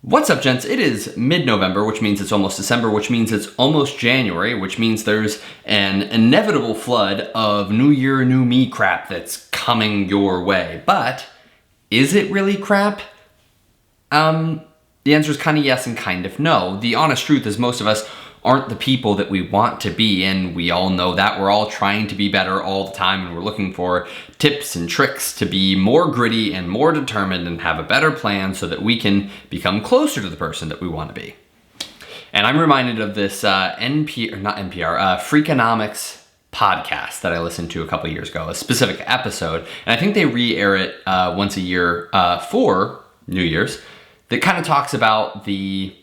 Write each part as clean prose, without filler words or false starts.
What's up, gents? It is mid-November, which means it's almost December, which means it's almost January, which means there's an inevitable flood of New Year, New Me crap that's coming your way. But is it really crap? The answer is kind of yes and kind of no. The honest truth is most of us aren't the people that we want to be, and we all know that. We're all trying to be better all the time, and we're looking for tips and tricks to be more gritty and more determined and have a better plan so that we can become closer to the person that we want to be. And I'm reminded of this Freakonomics podcast that I listened to a couple years ago, a specific episode, and I think they re-air it once a year for New Year's, that kind of talks about the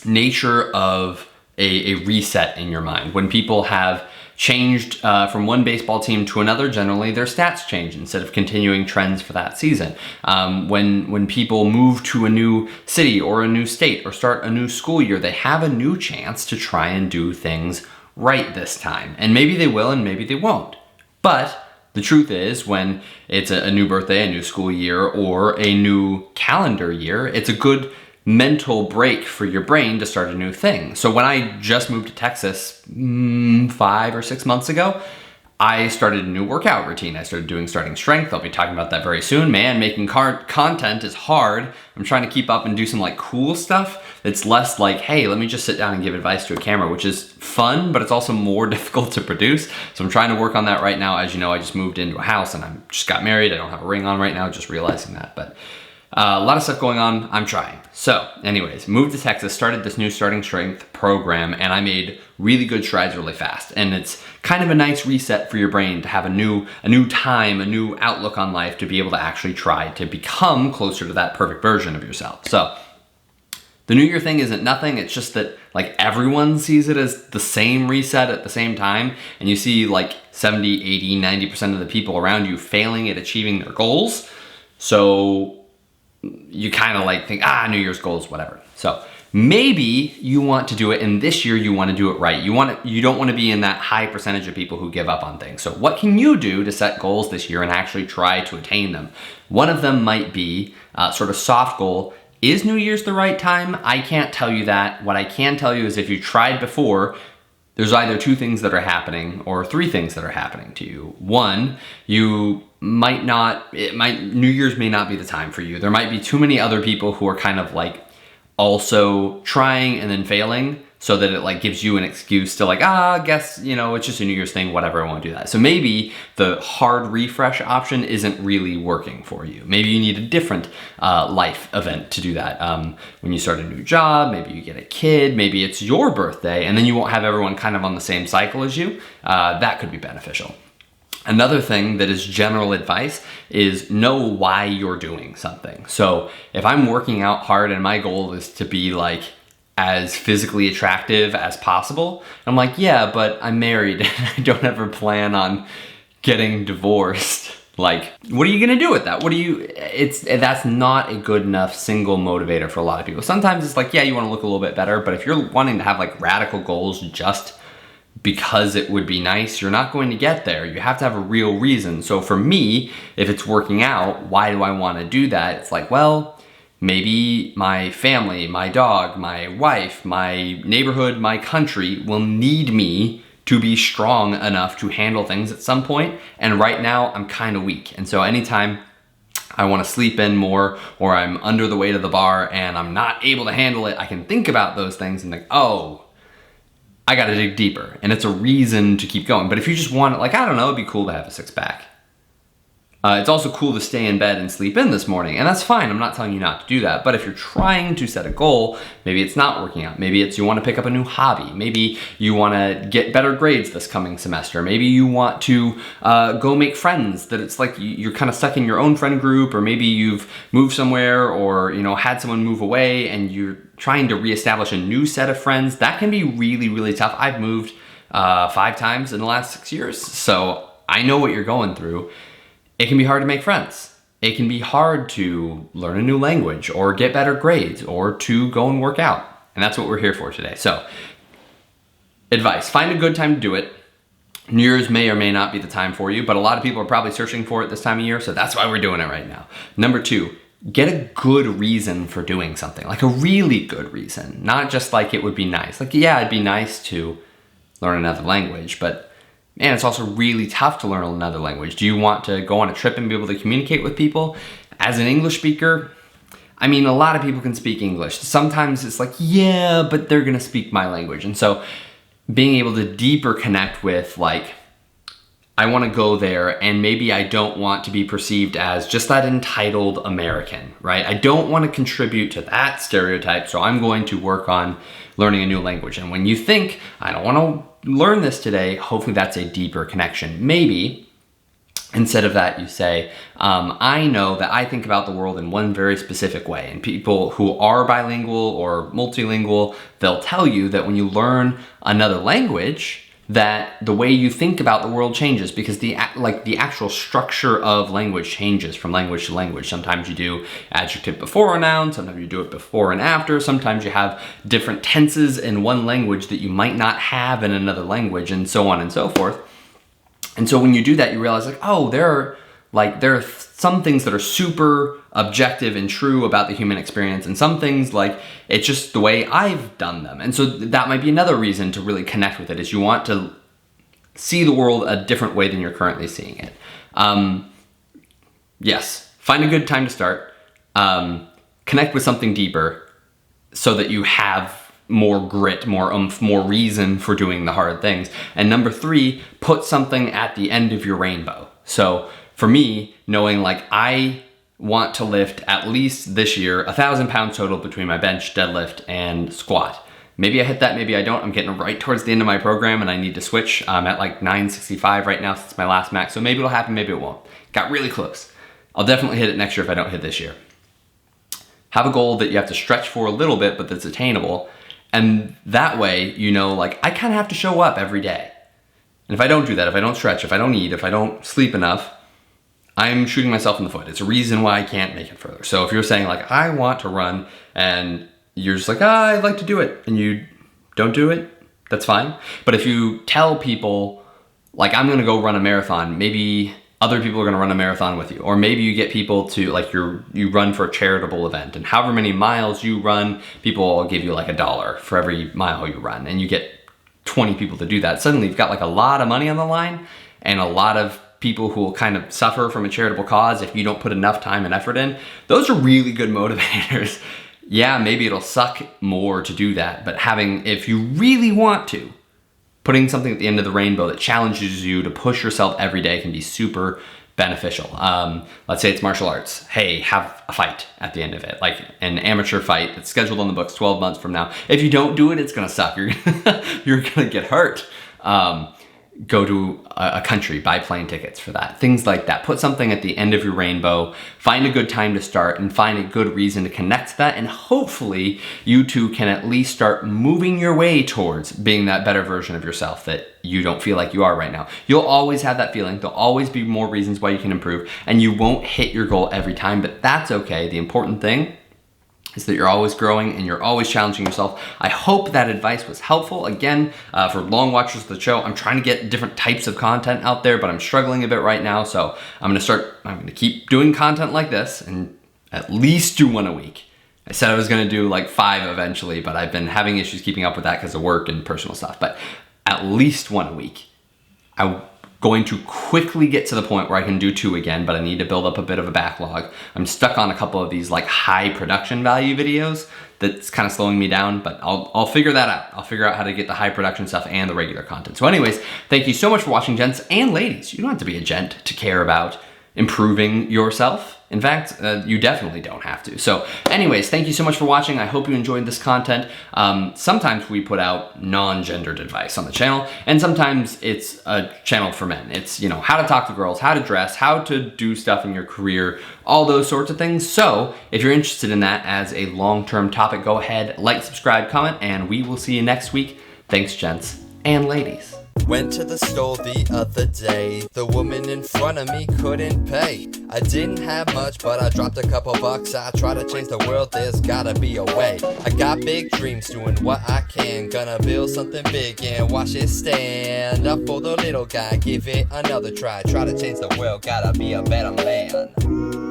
nature of a reset in your mind. When people have changed from one baseball team to another, generally their stats change instead of continuing trends for that season. When people move to a new city or a new state or start a new school year, they have a new chance to try and do things right this time. And maybe they will and maybe they won't. But the truth is, when it's a new birthday, a new school year, or a new calendar year, it's a good mental break for your brain to start a new thing. So when I just moved to Texas 5 or 6 months ago, I started a new workout routine. I started doing starting strength. I'll be talking about that very soon. Man, making content is hard. I'm trying to keep up and do some like cool stuff. It's less like, hey, let me just sit down and give advice to a camera, which is fun, but it's also more difficult to produce. So I'm trying to work on that right now. As you know, I just moved into a house and I just got married. I don't have a ring on right now, just realizing that. But a lot of stuff going on. I'm trying. So anyways, moved to Texas, started this new starting strength program, and I made really good strides really fast. And it's kind of a nice reset for your brain to have a new time, a new outlook on life, to be able to actually try to become closer to that perfect version of yourself. So the New Year thing isn't nothing. It's just that like everyone sees it as the same reset at the same time. And you see like 70, 80, 90% of the people around you failing at achieving their goals. So you kind of like think, New Year's goals, whatever. So maybe you want to do it, and this year you want to do it right. You don't want to be in that high percentage of people who give up on things. So what can you do to set goals this year and actually try to attain them? One of them might be sort of soft goal. Is New Year's the right time? I can't tell you that. What I can tell you is if you tried before, there's either 2 things that are happening or 3 things that are happening to you. One, New Year's may not be the time for you. There might be too many other people who are kind of like also trying and then failing, so that it like gives you an excuse to like, I guess, it's just a New Year's thing, whatever, I won't do that. So maybe the hard refresh option isn't really working for you. Maybe you need a different life event to do that. When you start a new job, maybe you get a kid, maybe it's your birthday, and then you won't have everyone kind of on the same cycle as you. That could be beneficial. Another thing that is general advice is know why you're doing something. So if I'm working out hard and my goal is to be like as physically attractive as possible, I'm like, yeah, but I'm married and I don't ever plan on getting divorced. Like, what are you gonna do with that? That's not a good enough single motivator for a lot of people. Sometimes it's like, yeah, you wanna look a little bit better, but if you're wanting to have like radical goals just because it would be nice, you're not going to get there. You have to have a real reason. So for me, if it's working out, why do I wanna do that? It's like, well, maybe my family, my dog, my wife, my neighborhood, my country will need me to be strong enough to handle things at some point. And right now I'm kind of weak. And so anytime I want to sleep in more, or I'm under the weight of the bar and I'm not able to handle it, I can think about those things and think, oh, I got to dig deeper. And it's a reason to keep going. But if you just want it, like, I don't know, it'd be cool to have a 6-pack. It's also cool to stay in bed and sleep in this morning, and that's fine. I'm not telling you not to do that. But if you're trying to set a goal, maybe it's not working out. Maybe it's you want to pick up a new hobby. Maybe you want to get better grades this coming semester. Maybe you want to go make friends, that it's like you're kind of stuck in your own friend group, or maybe you've moved somewhere, or had someone move away and you're trying to reestablish a new set of friends. That can be really, really tough. I've moved 5 times in the last 6 years, so I know what you're going through. It can be hard to make friends. It can be hard to learn a new language or get better grades or to go and work out. And that's what we're here for today. So, advice, find a good time to do it. New Year's may or may not be the time for you, but a lot of people are probably searching for it this time of year, so that's why we're doing it right now. Number 2, get a good reason for doing something, like a really good reason, not just like it would be nice. Like, yeah, it'd be nice to learn another language, but man, it's also really tough to learn another language. Do you want to go on a trip and be able to communicate with people? As an English speaker, I mean, a lot of people can speak English. Sometimes it's like, yeah, but they're gonna speak my language. And so being able to deeper connect with, like, I wanna go there and maybe I don't want to be perceived as just that entitled American, right? I don't wanna contribute to that stereotype, so I'm going to work on learning a new language. And when you think, I don't wanna learn this today, hopefully that's a deeper connection. Maybe instead of that, you say, I know that I think about the world in one very specific way. And people who are bilingual or multilingual, they'll tell you that when you learn another language, that the way you think about the world changes, because the actual structure of language changes from language to language. Sometimes you do adjective before a noun, sometimes you do it before and after, sometimes you have different tenses in one language that you might not have in another language, and so on and so forth. And so when you do that, you realize, like, oh, there are some things that are super objective and true about the human experience, and some things, like, it's just the way I've done them. And so that might be another reason to really connect with it, is you want to see the world a different way than you're currently seeing it. Yes, find a good time to start. Connect with something deeper so that you have more grit, more oomph, more reason for doing the hard things. And number 3, put something at the end of your rainbow. So for me, knowing, like, I want to lift at least this year 1,000 pounds total between my bench, deadlift, and squat. Maybe I hit that, maybe I don't. I'm getting right towards the end of my program and I need to switch. I'm at like 965 right now since my last max. So maybe it'll happen, maybe it won't. Got really close. I'll definitely hit it next year if I don't hit this year. Have a goal that you have to stretch for a little bit, but that's attainable. And that way, you know, like, I kind of have to show up every day. And if I don't do that, if I don't stretch, if I don't eat, if I don't sleep enough, I'm shooting myself in the foot. It's a reason why I can't make it further. So if you're saying, like, I want to run, and you're just like, I'd like to do it, and you don't do it, that's fine. But if you tell people, like, I'm gonna go run a marathon, maybe other people are gonna run a marathon with you. Or maybe you get people to, like, you run for a charitable event, and however many miles you run, people will give you like $1 for every mile you run, and you get 20 people to do that. Suddenly you've got like a lot of money on the line, and a lot of people who will kind of suffer from a charitable cause if you don't put enough time and effort in. Those are really good motivators. Yeah, maybe it'll suck more to do that, but if you really want to, putting something at the end of the rainbow that challenges you to push yourself every day can be super beneficial. Let's say it's martial arts. Hey, have a fight at the end of it, like an amateur fight that's scheduled on the books 12 months from now. If you don't do it, it's gonna suck. You're gonna get hurt. Go to a country, buy plane tickets for that. Things like that. Put something at the end of your rainbow, find a good time to start, and find a good reason to connect to that, and hopefully you two can at least start moving your way towards being that better version of yourself that you don't feel like you are right now. You'll always have that feeling. There'll always be more reasons why you can improve, and you won't hit your goal every time, but that's okay. The important thing is that you're always growing and you're always challenging yourself. I hope that advice was helpful. Again, for long watchers of the show, I'm trying to get different types of content out there, but I'm struggling a bit right now. So I'm gonna keep doing content like this and at least do one a week. I said I was gonna do like 5 eventually, but I've been having issues keeping up with that because of work and personal stuff, but at least one a week. I'm going to quickly get to the point where I can do 2 again, but I need to build up a bit of a backlog. I'm stuck on a couple of these like high production value videos that's kind of slowing me down, but I'll figure that out. I'll figure out how to get the high production stuff and the regular content. So anyways, thank you so much for watching, gents and ladies. You don't have to be a gent to care about improving yourself. In fact, you definitely don't have to. So anyways, thank you so much for watching. I hope you enjoyed this content. Sometimes we put out non-gendered advice on the channel, and sometimes it's a channel for men. It's, you know, how to talk to girls, how to dress, how to do stuff in your career, all those sorts of things. So if you're interested in that as a long-term topic, go ahead, like, subscribe, comment, and we will see you next week. Thanks, gents and ladies. Went to the store the other day. The woman in front of me couldn't pay. I didn't have much, but I dropped a couple bucks. I try to change the world, there's gotta be a way. I got big dreams, doing what I can. Gonna build something big and watch it stand up for the little guy. Give it another try. Try to change the world, gotta be a better man.